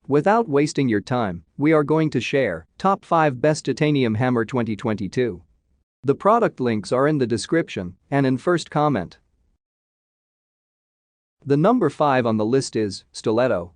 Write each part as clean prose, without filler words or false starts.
Without wasting your time, we are going to share top 5 best titanium hammer 2022. The product links are in the description and in first comment. The number 5 on the list is Stiletto.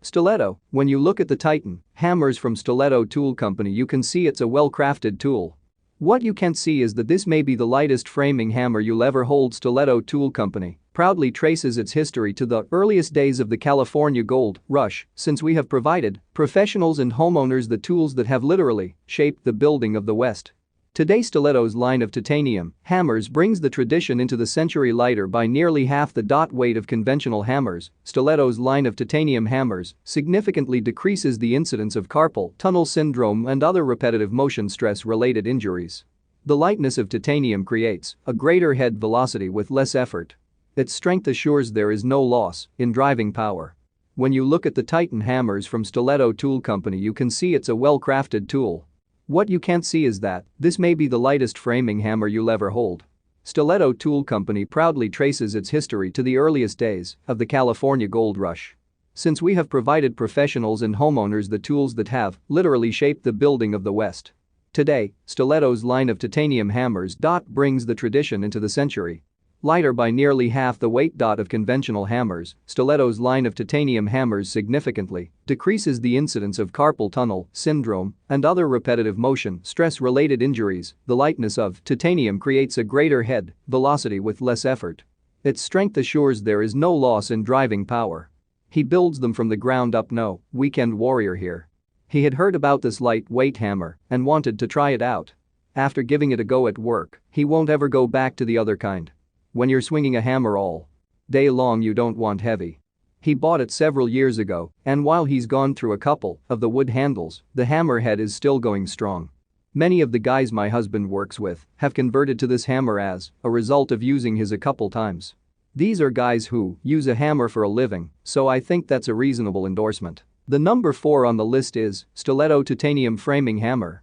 Stiletto. When you look at the Titan hammers from Stiletto Tool Company, you can see it's a well-crafted tool. What you can't see is that this may be the lightest framing hammer you'll ever hold. Stiletto Tool Company proudly traces its history to the earliest days of the California gold rush, since we have provided professionals and homeowners the tools that have literally shaped the building of the West. Today, Stiletto's line of titanium hammers brings the tradition into the century. Lighter by nearly half the weight of conventional hammers, Stiletto's line of titanium hammers significantly decreases the incidence of carpal tunnel syndrome and other repetitive motion stress-related injuries. The lightness of titanium creates a greater head velocity with less effort. Its strength assures there is no loss in driving power. When you look at the Titan hammers from Stiletto Tool Company, you can see it's a well-crafted tool. What you can't see is that this may be the lightest framing hammer you'll ever hold. Stiletto Tool Company proudly traces its history to the earliest days of the California gold rush. Since we have provided professionals and homeowners the tools that have literally shaped the building of the West. Today, Stiletto's line of titanium hammers brings the tradition into the century. Lighter by nearly half the weight of conventional hammers, Stiletto's line of titanium hammers significantly decreases the incidence of carpal tunnel syndrome and other repetitive motion stress-related injuries. The lightness of titanium creates a greater head velocity with less effort. Its strength assures there is no loss in driving power. He builds them from the ground up. No weekend warrior here. He had heard about this lightweight hammer and wanted to try it out. After giving it a go at work, he won't ever go back to the other kind. When you're swinging a hammer all day long, you don't want heavy. He bought it several years ago, and while he's gone through a couple of the wood handles, the hammer head is still going strong. Many of the guys my husband works with have converted to this hammer as a result of using his a couple times. These are guys who use a hammer for a living, so I think that's a reasonable endorsement. The number 4 on the list is Stiletto Titanium Framing Hammer.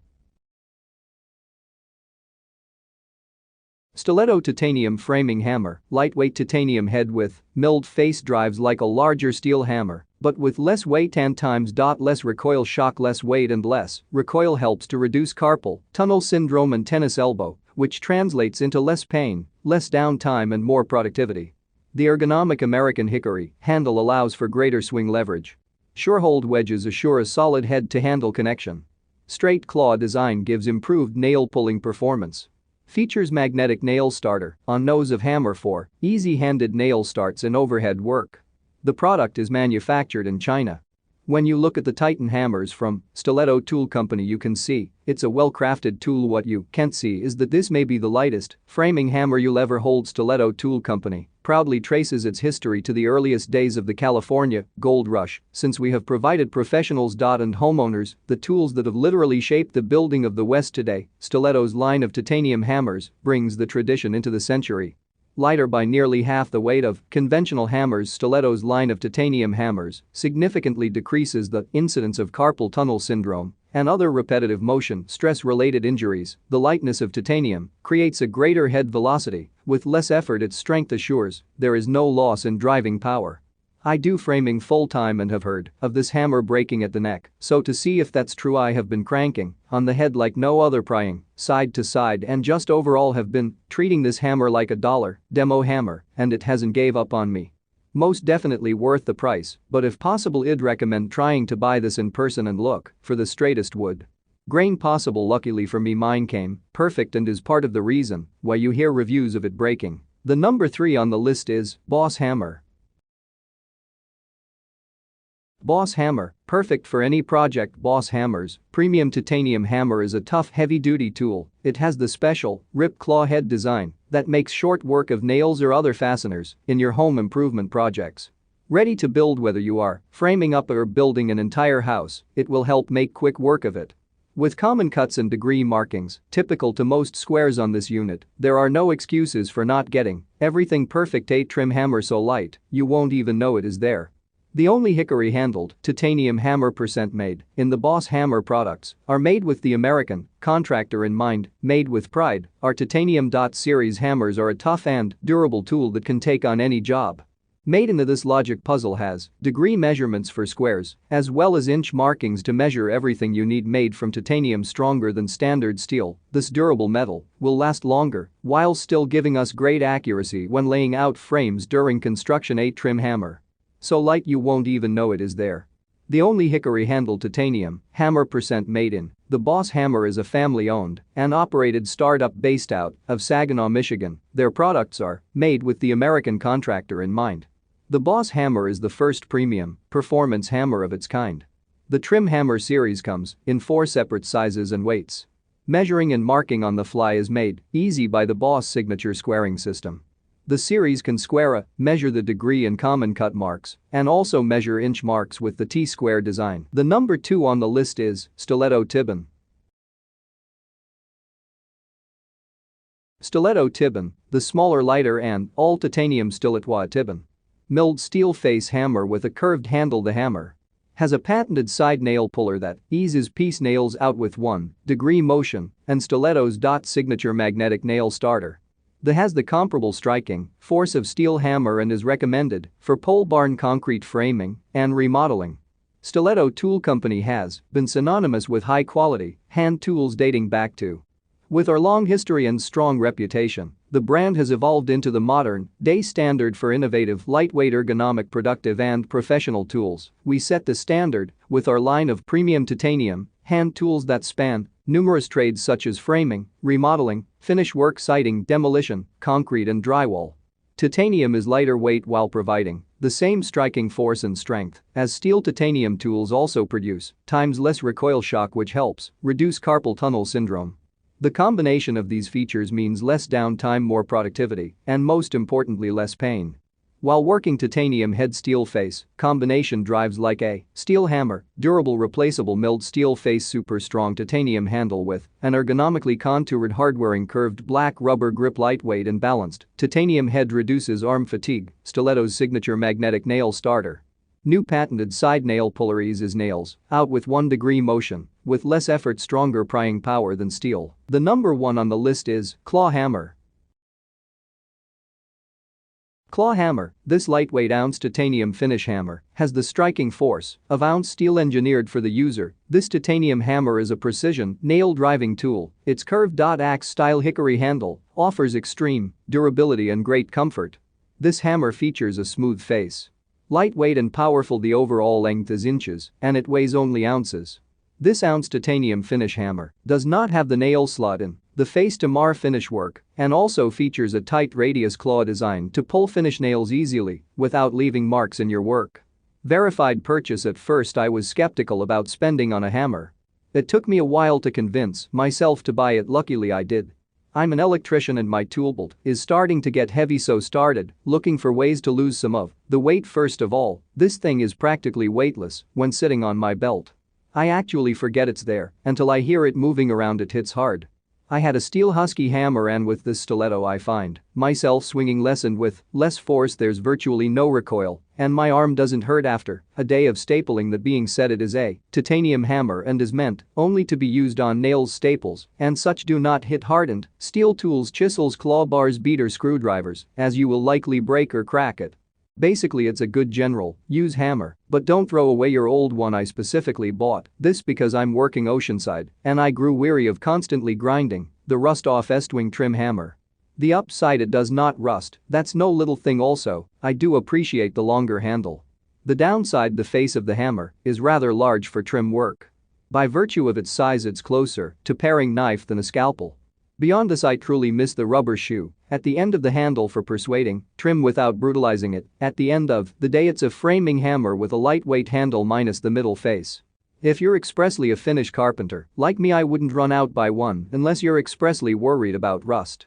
Stiletto Titanium Framing Hammer, lightweight titanium head with milled face, drives like a larger steel hammer, but with less weight and less recoil shock. Less weight and less recoil helps to reduce carpal tunnel syndrome and tennis elbow, which translates into less pain, less downtime and more productivity. The ergonomic American hickory handle allows for greater swing leverage. Sure-hold wedges assure a solid head-to-handle connection. Straight claw design gives improved nail-pulling performance. Features magnetic nail starter on nose of hammer for easy-handed nail starts and overhead work. The product is manufactured in China. When you look at the Titan hammers from Stiletto Tool Company, you can see it's a well-crafted tool. What you can't see is that this may be the lightest framing hammer you'll ever hold. Stiletto Tool Company proudly traces its history to the earliest days of the California gold rush, since we have provided professionals and homeowners the tools that have literally shaped the building of the West. Today, Stiletto's line of titanium hammers brings the tradition into the century. Lighter by nearly half the weight of conventional hammers, Stiletto's line of titanium hammers significantly decreases the incidence of carpal tunnel syndrome and other repetitive motion stress-related injuries. The lightness of titanium creates a greater head velocity with less effort. Its strength assures there is no loss in driving power. I do framing full-time and have heard of this hammer breaking at the neck, so to see if that's true, I have been cranking on the head like no other, prying side to side, and just overall have been treating this hammer like a dollar demo hammer, and it hasn't gave up on me. Most definitely worth the price, but if possible I'd recommend trying to buy this in person and look for the straightest wood grain possible. Luckily for me, mine came perfect and is part of the reason why you hear reviews of it breaking. The number 3 on the list is Boss Hammer. Boss Hammer, perfect for any project. Boss Hammer's premium titanium hammer is a tough, heavy-duty tool. It has the special rip claw head design that makes short work of nails or other fasteners in your home improvement projects. Ready to build whether you are framing up or building an entire house, it will help make quick work of it. With common cuts and degree markings typical to most squares on this unit, there are no excuses for not getting everything perfect. A trim hammer so light you won't even know it is there. The only hickory-handled titanium hammer % made in the Boss Hammer products are made with the American contractor in mind, made with pride. Our titanium. Series hammers are a tough and durable tool that can take on any job. Made in this logic puzzle has degree measurements for squares, as well as inch markings to measure everything you need. Made from titanium stronger than standard steel, this durable metal will last longer while still giving us great accuracy when laying out frames during construction. A trim hammer. So light you won't even know it is there. The only hickory-handled titanium hammer percent made in the Boss Hammer is a family-owned and operated startup based out of Saginaw, Michigan. Their products are made with the American contractor in mind. The Boss Hammer is the first premium performance hammer of its kind. The Trim Hammer series comes in 4 separate sizes and weights. Measuring and marking on the fly is made easy by the Boss Signature squaring system. The series can measure the degree and common cut marks and also measure inch marks with the T-square design. The number 2 on the list is Stiletto Tiban. Stiletto Tiban, the smaller, lighter and all-titanium Stiletto Tiban milled steel face hammer with a curved handle. The hammer has a patented side nail puller that eases piece nails out with 1-degree motion and Stiletto's signature magnetic nail starter. The has the comparable striking force of steel hammer and is recommended for pole barn concrete framing and remodeling. Stiletto Tool Company has been synonymous with high-quality hand tools dating back to. With our long history and strong reputation, the brand has evolved into the modern-day standard for innovative, lightweight, ergonomic, productive and professional tools. We set the standard with our line of premium titanium hand tools that span numerous trades such as framing, remodeling, finish work, siding, demolition, concrete and drywall. Titanium is lighter weight while providing the same striking force and strength as steel. Titanium tools also produce times less recoil shock, which helps reduce carpal tunnel syndrome. The combination of these features means less downtime, more productivity, and most importantly less pain. While working titanium head steel face combination drives like a steel hammer, durable replaceable milled steel face, super strong titanium handle with an ergonomically contoured hard-wearing curved black rubber grip, lightweight and balanced titanium head reduces arm fatigue. Stiletto's signature magnetic nail starter. New patented side nail puller eases nails out with 1-degree motion with less effort, stronger prying power than steel. The number 1 on the list is Claw Hammer. Claw hammer, this lightweight ounce titanium finish hammer has the striking force of ounce steel engineered for the user. This titanium hammer is a precision nail driving tool. Its curved axe style hickory handle offers extreme durability and great comfort. This hammer features a smooth face. Lightweight and powerful, the overall length is inches and it weighs only ounces. This ounce titanium finish hammer does not have the nail slot in the face to mar finish work and also features a tight radius claw design to pull finish nails easily without leaving marks in your work. Verified purchase. At first I was skeptical about spending on a hammer. It took me a while to convince myself to buy it. Luckily I did. I'm an electrician and my tool belt is starting to get heavy, so started looking for ways to lose some of the weight. First of all, this thing is practically weightless when sitting on my belt. I actually forget it's there until I hear it moving around. It hits hard. I had a steel Husky hammer and with this stiletto I find myself swinging less and with less force. There's virtually no recoil and my arm doesn't hurt after a day of stapling. That being said, it is a titanium hammer and is meant only to be used on nails, staples and such do not hit hardened steel tools, chisels, claw bars, beaters, screwdrivers, as you will likely break or crack it. Basically it's a good general use hammer, but don't throw away your old one. I specifically bought this because I'm working oceanside and I grew weary of constantly grinding the rust off Estwing trim hammer. The upside, it does not rust, that's no little thing. Also, I do appreciate the longer handle. The downside, the face of the hammer is rather large for trim work. By virtue of its size it's closer to paring knife than a scalpel. Beyond this, I truly miss the rubber shoe at the end of the handle for persuading trim without brutalizing it. At the end of the day it's a framing hammer with a lightweight handle minus the middle face. If you're expressly a finish carpenter like me, I wouldn't run out buy one unless you're expressly worried about rust.